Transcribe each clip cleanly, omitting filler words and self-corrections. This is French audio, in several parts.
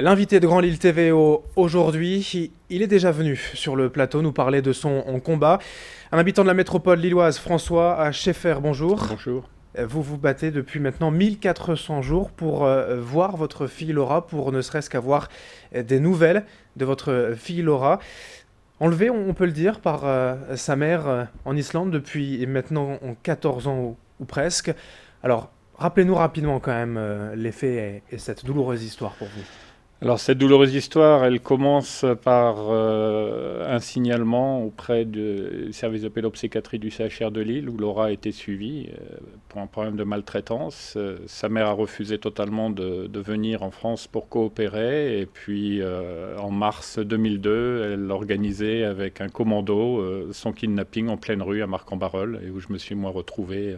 L'invité de Grand Lille TV aujourd'hui, il est déjà venu sur le plateau nous parler de son combat. Un habitant de la métropole lilloise, François Scheffer, bonjour. Bonjour. Vous vous battez depuis maintenant 1400 jours pour voir votre fille Laura, pour ne serait-ce qu'avoir des nouvelles de votre fille Laura. Enlevée, on peut le dire, par sa mère en Islande depuis maintenant 14 ans ou presque. Alors, rappelez-nous rapidement quand même les faits et cette douloureuse histoire pour vous. Alors cette douloureuse histoire, elle commence par un signalement auprès du service de pédopsychiatrie du CHR de Lille où Laura a été suivie pour un problème de maltraitance. Sa mère a refusé totalement de venir en France pour coopérer et puis en mars 2002, elle organisait avec un commando son kidnapping en pleine rue à Marc-en-Barœul et où je me suis moi retrouvé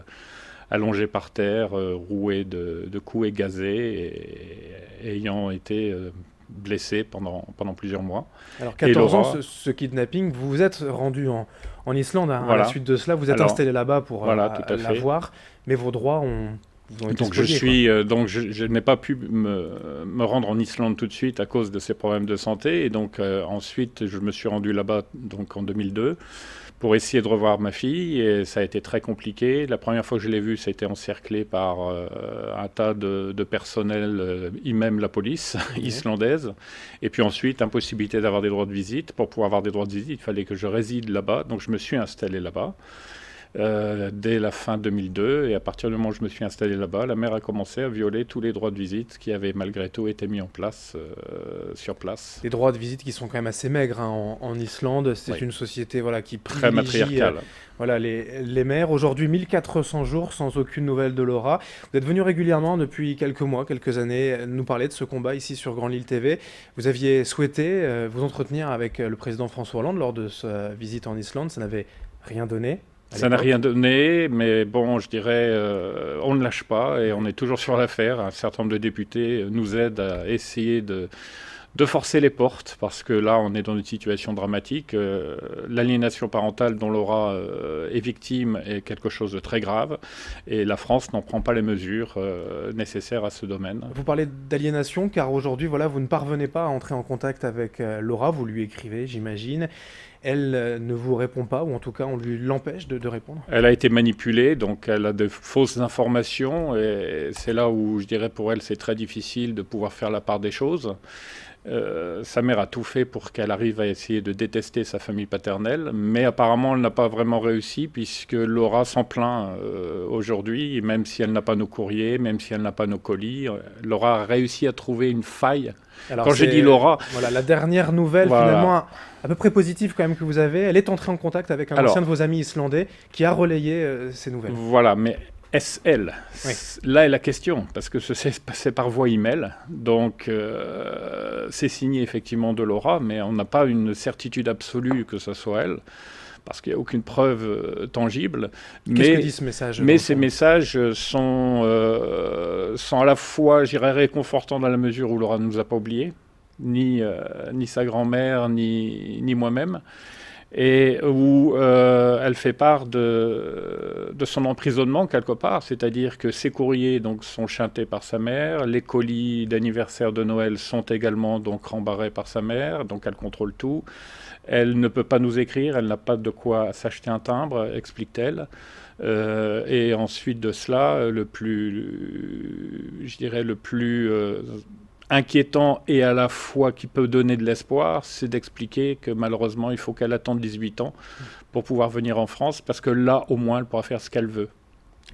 allongé par terre, roué de coups et gazé, et ayant été blessé pendant plusieurs mois. Alors Et 14 ans, Laura, ce kidnapping, vous vous êtes rendu en Islande à la voilà. suite de cela, vous êtes Alors, installé là-bas pour voilà, tout à la fait. voir, mais vos droits vous ont été Donc je spoliés, quoi. suis, donc je n'ai pas pu me rendre en Islande tout de suite à cause de ces problèmes de santé, et donc ensuite je me suis rendu là-bas donc en 2002 pour essayer de revoir ma fille, et ça a été très compliqué. La première fois que je l'ai vue, ça a été encerclé par un tas de personnel, et même la police islandaise. Et puis ensuite, impossibilité d'avoir des droits de visite. Pour pouvoir avoir des droits de visite, il fallait que je réside là-bas. Donc je me suis installé là-bas dès la fin 2002. Et à partir du moment où je me suis installé là-bas, la mère a commencé à violer tous les droits de visite qui avaient malgré tout été mis en place sur place. Des droits de visite qui sont quand même assez maigres hein, en Islande. C'est Oui. une société voilà, qui Très privilégie matriarcale. voilà, les mères. Aujourd'hui, 1400 jours sans aucune nouvelle de Laura. Vous êtes venu régulièrement depuis quelques mois, quelques années, nous parler de ce combat ici sur Grand Lille TV. Vous aviez souhaité vous entretenir avec le président François Hollande lors de sa visite en Islande. Ça n'avait rien donné. Ça n'a rien donné, mais bon, je dirais, on ne lâche pas et on est toujours sur l'affaire. Un certain nombre de députés nous aident à essayer de forcer les portes, parce que là, on est dans une situation dramatique. L'aliénation parentale dont Laura est victime est quelque chose de très grave, et la France n'en prend pas les mesures nécessaires à ce domaine. Vous parlez d'aliénation car aujourd'hui, voilà, vous ne parvenez pas à entrer en contact avec Laura. Vous lui écrivez, j'imagine. Elle ne vous répond pas, ou en tout cas, on lui l'empêche de répondre. Elle a été manipulée, donc elle a de fausses informations, et c'est là où je dirais pour elle c'est très difficile de pouvoir faire la part des choses. Sa mère a tout fait pour qu'elle arrive à essayer de détester sa famille paternelle, mais apparemment elle n'a pas vraiment réussi, puisque Laura s'en plaint aujourd'hui, même si elle n'a pas nos courriers, même si elle n'a pas nos colis. Laura a réussi à trouver une faille. Alors, Quand j'ai dit Laura, voilà, la dernière nouvelle, voilà. finalement, à peu près positive quand même que vous avez, elle est entrée en contact avec un Alors, ancien de vos amis islandais qui a relayé ces nouvelles. Voilà, mais est-ce elle? Oui. Là est la question, parce que c'est passé par voie email, donc c'est signé effectivement de Laura, mais on n'a pas une certitude absolue que ce soit elle, parce qu'il n'y a aucune preuve tangible. Qu'est-ce que dit ce message? Mais ces messages sont à la fois, je dirais, réconfortants dans la mesure où Laura ne nous a pas oubliés, ni sa grand-mère, ni moi-même, et où elle fait part de son emprisonnement quelque part, c'est-à-dire que ses courriers donc, sont chantés par sa mère, les colis d'anniversaire de Noël sont également donc rembarrés par sa mère, donc elle contrôle tout. Elle ne peut pas nous écrire, elle n'a pas de quoi s'acheter un timbre, explique-t-elle. Et ensuite de cela, le plus inquiétant et à la fois qui peut donner de l'espoir, c'est d'expliquer que malheureusement, il faut qu'elle attende 18 ans pour pouvoir venir en France, parce que là, au moins, elle pourra faire ce qu'elle veut.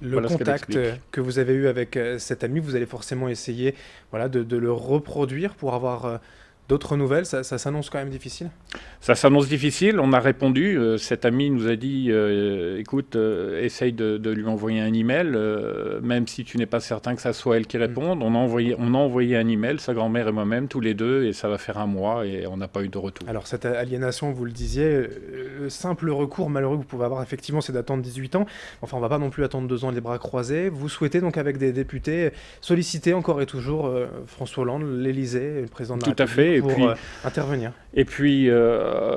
Le Voilà contact que vous avez eu avec cet ami, vous allez forcément essayer voilà, de le reproduire pour avoir d'autres nouvelles. Ça s'annonce quand même difficile. Ça s'annonce difficile, on a répondu, cet ami nous a dit écoute, essaye de lui envoyer un email, même si tu n'es pas certain que ça soit elle qui réponde. On a envoyé un email, sa grand-mère et moi-même, tous les deux, et ça va faire un mois, et on n'a pas eu de retour. Alors cette aliénation, vous le disiez, le simple recours malheureux que vous pouvez avoir effectivement, c'est d'attendre 18 ans. Enfin, on va pas non plus attendre 2 ans les bras croisés. Vous souhaitez donc avec des députés solliciter encore et toujours François Hollande, l'Élysée, le président de la Tout à République, fait, et pour puis, intervenir.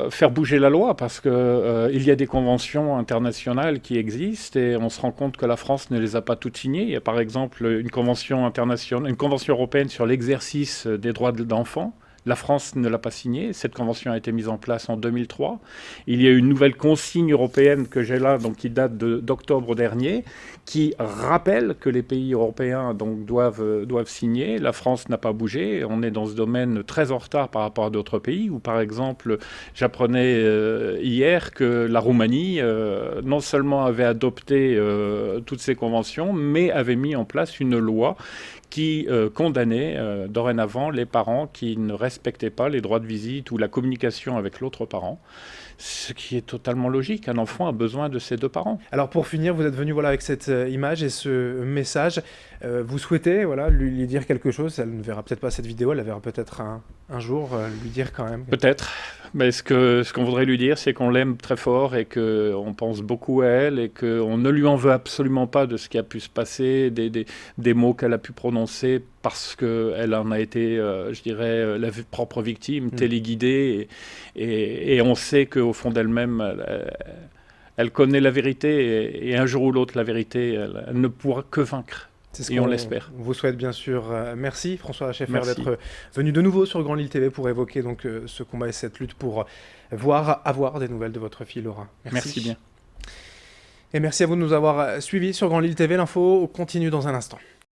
faire bouger la loi, parce que il y a des conventions internationales qui existent et on se rend compte que la France ne les a pas toutes signées. Il y a par exemple une convention internationale, une convention européenne sur l'exercice des droits de l'enfant. La France ne l'a pas signée. Cette convention a été mise en place en 2003. Il y a une nouvelle consigne européenne que j'ai là, donc qui date d'octobre dernier, qui rappelle que les pays européens donc, doivent signer. La France n'a pas bougé. On est dans ce domaine très en retard par rapport à d'autres pays, où par exemple, j'apprenais hier que la Roumanie non seulement avait adopté toutes ces conventions, mais avait mis en place une loi qui condamnait dorénavant les parents qui ne respectaient pas les droits de visite ou la communication avec l'autre parent, ce qui est totalement logique. Un enfant a besoin de ses deux parents. Alors pour finir, vous êtes venu voilà, avec cette image et ce message. Vous souhaitez voilà, lui dire quelque chose. Elle ne verra peut-être pas cette vidéo, elle la verra peut-être un jour, lui dire quand même. Peut-être. Mais ce qu'on voudrait lui dire, c'est qu'on l'aime très fort et qu'on pense beaucoup à elle et qu'on ne lui en veut absolument pas de ce qui a pu se passer, des mots qu'elle a pu prononcer parce qu'elle en a été, je dirais, la propre victime, téléguidée. Et on sait qu'au fond d'elle-même, elle connaît la vérité et un jour ou l'autre, la vérité, elle ne pourra que vaincre. C'est ce et on l'espère. On vous souhaite bien sûr. Merci François Scheffer Merci. d'être venu de nouveau sur Grand Lille TV pour évoquer donc, ce combat et cette lutte pour avoir des nouvelles de votre fille Laura. Merci bien. Et merci à vous de nous avoir suivis sur Grand Lille TV. L'info continue dans un instant.